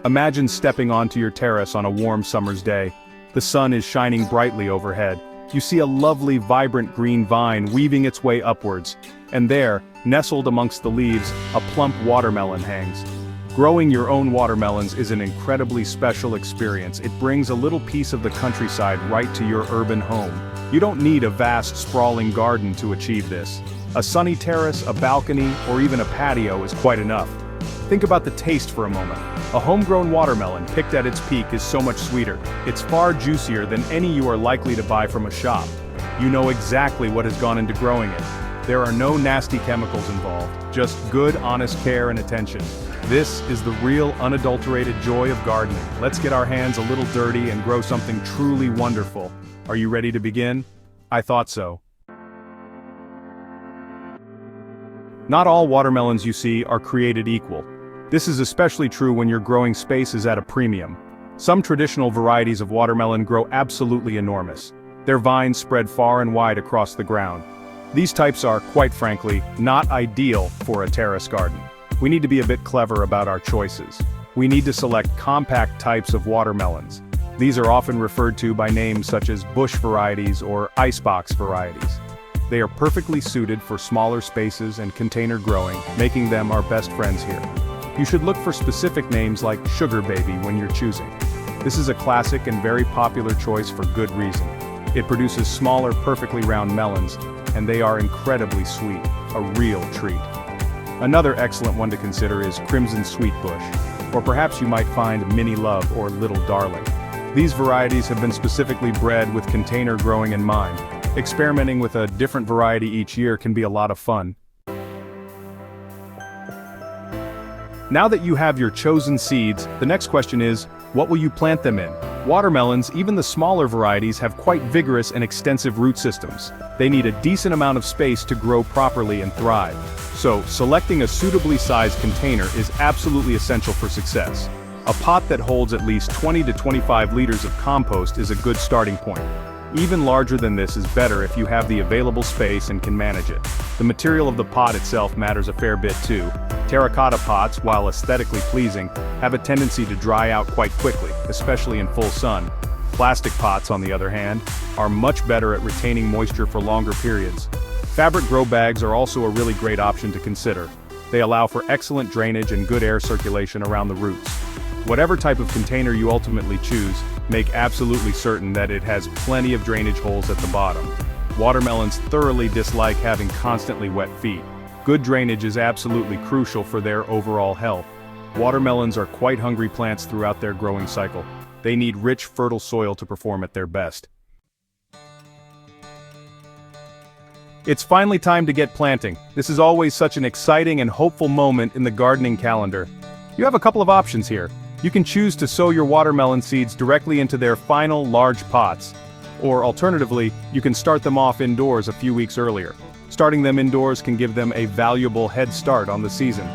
Imagine stepping onto your terrace on a warm summer's day. The sun is shining brightly overhead. You see a lovely, vibrant green vine weaving its way upwards. And there, nestled amongst the leaves, a plump watermelon hangs. Growing your own watermelons is an incredibly special experience. It brings a little piece of the countryside right to your urban home. You don't need a vast, sprawling garden to achieve this. A sunny terrace, a balcony, or even a patio is quite enough. Think about the taste for a moment. A homegrown watermelon picked at its peak is so much sweeter. It's far juicier than any you are likely to buy from a shop. You know exactly what has gone into growing it. There are no nasty chemicals involved, just good, honest care and attention. This is the real, unadulterated joy of gardening. Let's get our hands a little dirty and grow something truly wonderful. Are you ready to begin? I thought so. Not all watermelons you see are created equal. This is especially true when your growing space is at a premium. Some traditional varieties of watermelon grow absolutely enormous. Their vines spread far and wide across the ground. These types are, quite frankly, not ideal for a terrace garden. We need to be a bit clever about our choices. We need to select compact types of watermelons. These are often referred to by names such as bush varieties or icebox varieties. They are perfectly suited for smaller spaces and container growing, making them our best friends here. You should look for specific names like Sugar Baby when you're choosing. This is a classic and very popular choice for good reason. It produces smaller, perfectly round melons, and they are incredibly sweet, a real treat. Another excellent one to consider is Crimson Sweet Bush, or perhaps you might find Mini Love or Little Darling. These varieties have been specifically bred with container growing in mind. Experimenting with a different variety each year can be a lot of fun. Now that you have your chosen seeds, the next question is, what will you plant them in? Watermelons, even the smaller varieties, have quite vigorous and extensive root systems. They need a decent amount of space to grow properly and thrive. So, selecting a suitably sized container is absolutely essential for success. A pot that holds at least 20 to 25 liters of compost is a good starting point. Even larger than this is better if you have the available space and can manage it. The material of the pot itself matters a fair bit too. Terracotta pots, while aesthetically pleasing, have a tendency to dry out quite quickly, especially in full sun. Plastic pots, on the other hand, are much better at retaining moisture for longer periods. Fabric grow bags are also a really great option to consider. They allow for excellent drainage and good air circulation around the roots. Whatever type of container you ultimately choose, make absolutely certain that it has plenty of drainage holes at the bottom. Watermelons thoroughly dislike having constantly wet feet. Good drainage is absolutely crucial for their overall health. Watermelons are quite hungry plants throughout their growing cycle. They need rich, fertile soil to perform at their best. It's finally time to get planting. This is always such an exciting and hopeful moment in the gardening calendar. You have a couple of options here. You can choose to sow your watermelon seeds directly into their final large pots. Or alternatively, you can start them off indoors a few weeks earlier. Starting them indoors can give them a valuable head start on the season.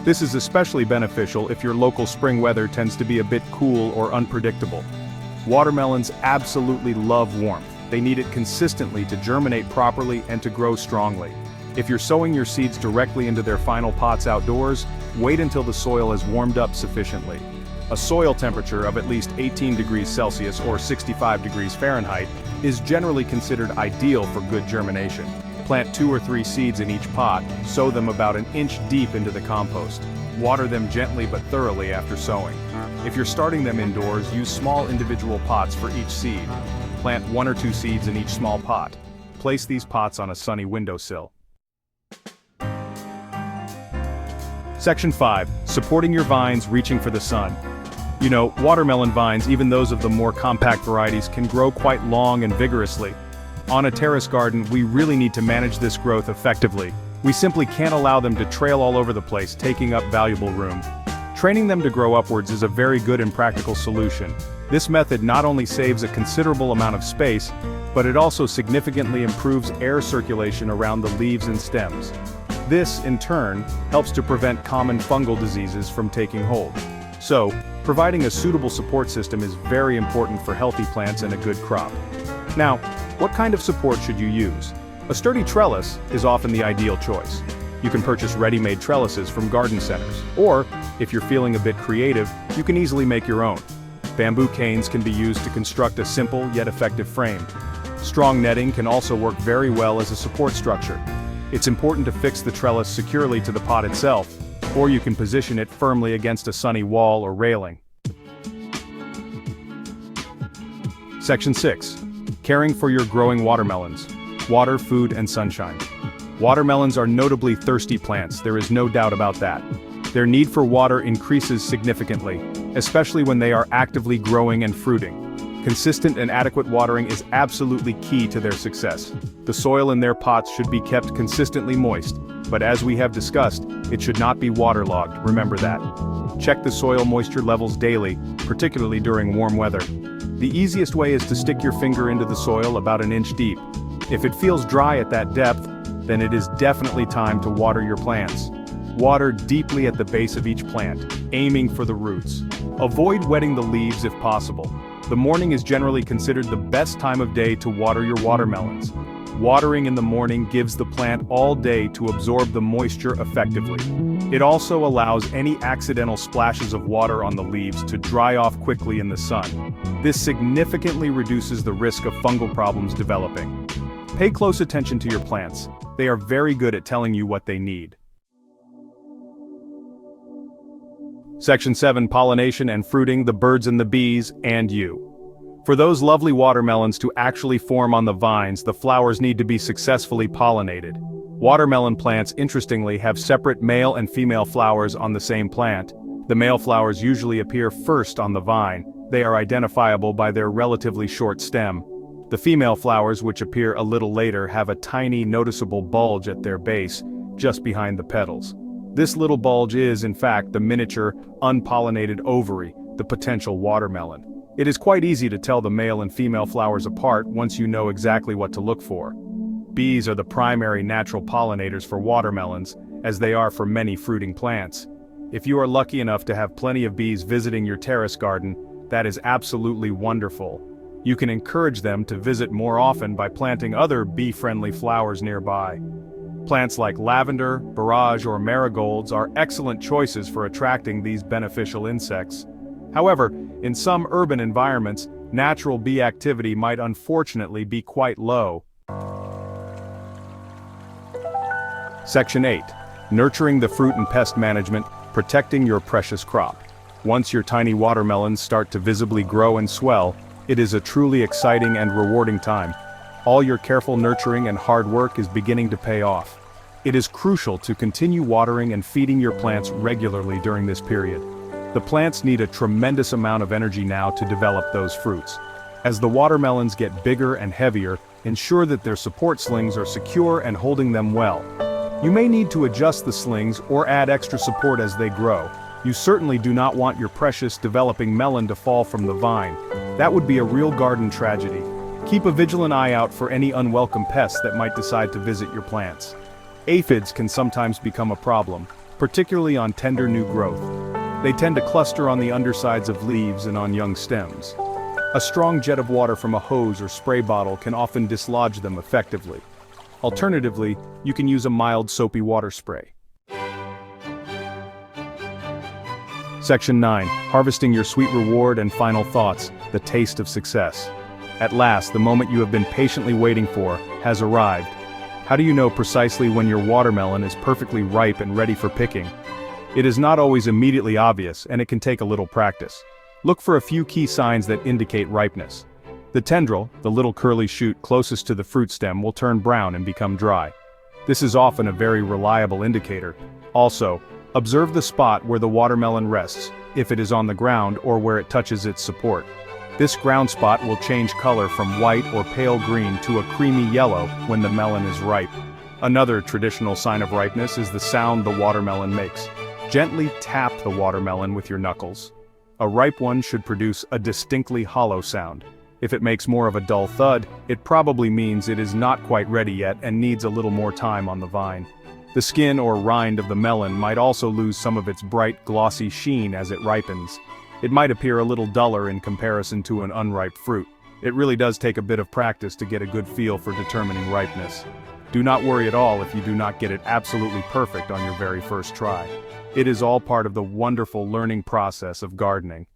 This is especially beneficial if your local spring weather tends to be a bit cool or unpredictable. Watermelons absolutely love warmth. They need it consistently to germinate properly and to grow strongly. If you're sowing your seeds directly into their final pots outdoors, wait until the soil has warmed up sufficiently. A soil temperature of at least 18 degrees Celsius or 65 degrees Fahrenheit is generally considered ideal for good germination. Plant 2 or 3 seeds in each pot, sow them about an inch deep into the compost. Water them gently but thoroughly after sowing. If you're starting them indoors, use small individual pots for each seed. Plant 1 or 2 seeds in each small pot. Place these pots on a sunny windowsill. Section 5. Supporting your vines reaching for the sun. You know, watermelon vines, even those of the more compact varieties, can grow quite long and vigorously. On a terrace garden, we really need to manage this growth effectively. We simply can't allow them to trail all over the place, taking up valuable room. Training them to grow upwards is a very good and practical solution. This method not only saves a considerable amount of space, but it also significantly improves air circulation around the leaves and stems. This, in turn, helps to prevent common fungal diseases from taking hold. So, providing a suitable support system is very important for healthy plants and a good crop. Now, what kind of support should you use? A sturdy trellis is often the ideal choice. You can purchase ready-made trellises from garden centers, or, if you're feeling a bit creative, you can easily make your own. Bamboo canes can be used to construct a simple yet effective frame. Strong netting can also work very well as a support structure. It's important to fix the trellis securely to the pot itself, or you can position it firmly against a sunny wall or railing. Section 6. Caring for your growing watermelons. Water, food, and sunshine. Watermelons are notably thirsty plants, there is no doubt about that. Their need for water increases significantly, especially when they are actively growing and fruiting. Consistent and adequate watering is absolutely key to their success. The soil in their pots should be kept consistently moist, but as we have discussed, it should not be waterlogged, remember that. Check the soil moisture levels daily, particularly during warm weather. The easiest way is to stick your finger into the soil about an inch deep. If it feels dry at that depth, then it is definitely time to water your plants. Water deeply at the base of each plant, aiming for the roots. Avoid wetting the leaves if possible. The morning is generally considered the best time of day to water your watermelons. Watering in the morning gives the plant all day to absorb the moisture effectively. It also allows any accidental splashes of water on the leaves to dry off quickly in the sun. This significantly reduces the risk of fungal problems developing. Pay close attention to your plants. They are very good at telling you what they need. Section 7. Pollination and fruiting, the birds and the bees, and you. For those lovely watermelons to actually form on the vines, the flowers need to be successfully pollinated. Watermelon plants, interestingly, have separate male and female flowers on the same plant. The male flowers usually appear first on the vine. They are identifiable by their relatively short stem. The female flowers, which appear a little later, have a tiny, noticeable bulge at their base, just behind the petals. This little bulge is, in fact, the miniature, unpollinated ovary, the potential watermelon. It is quite easy to tell the male and female flowers apart once you know exactly what to look for. Bees are the primary natural pollinators for watermelons, as they are for many fruiting plants. If you are lucky enough to have plenty of bees visiting your terrace garden, that is absolutely wonderful. You can encourage them to visit more often by planting other bee-friendly flowers nearby. Plants like lavender, borage, or marigolds are excellent choices for attracting these beneficial insects. However, in some urban environments, natural bee activity might unfortunately be quite low. Section 8. Nurturing the fruit and pest management, protecting your precious crop. Once your tiny watermelons start to visibly grow and swell, it is a truly exciting and rewarding time. All your careful nurturing and hard work is beginning to pay off. It is crucial to continue watering and feeding your plants regularly during this period. The plants need a tremendous amount of energy now to develop those fruits. As the watermelons get bigger and heavier, ensure that their support slings are secure and holding them well. You may need to adjust the slings or add extra support as they grow. You certainly do not want your precious developing melon to fall from the vine. That would be a real garden tragedy. Keep a vigilant eye out for any unwelcome pests that might decide to visit your plants. Aphids can sometimes become a problem, particularly on tender new growth. They tend to cluster on the undersides of leaves and on young stems. A strong jet of water from a hose or spray bottle can often dislodge them effectively. Alternatively, you can use a mild soapy water spray. Section 9. Harvesting your sweet reward and final thoughts, the taste of success. At last, the moment you have been patiently waiting for has arrived. How do you know precisely when your watermelon is perfectly ripe and ready for picking? It is not always immediately obvious, and it can take a little practice. Look for a few key signs that indicate ripeness. The tendril, the little curly shoot closest to the fruit stem, will turn brown and become dry. This is often a very reliable indicator. Also, observe the spot where the watermelon rests, if it is on the ground or where it touches its support. This ground spot will change color from white or pale green to a creamy yellow when the melon is ripe. Another traditional sign of ripeness is the sound the watermelon makes. Gently tap the watermelon with your knuckles. A ripe one should produce a distinctly hollow sound. If it makes more of a dull thud, it probably means it is not quite ready yet and needs a little more time on the vine. The skin or rind of the melon might also lose some of its bright, glossy sheen as it ripens. It might appear a little duller in comparison to an unripe fruit. It really does take a bit of practice to get a good feel for determining ripeness. Do not worry at all if you do not get it absolutely perfect on your very first try. It is all part of the wonderful learning process of gardening.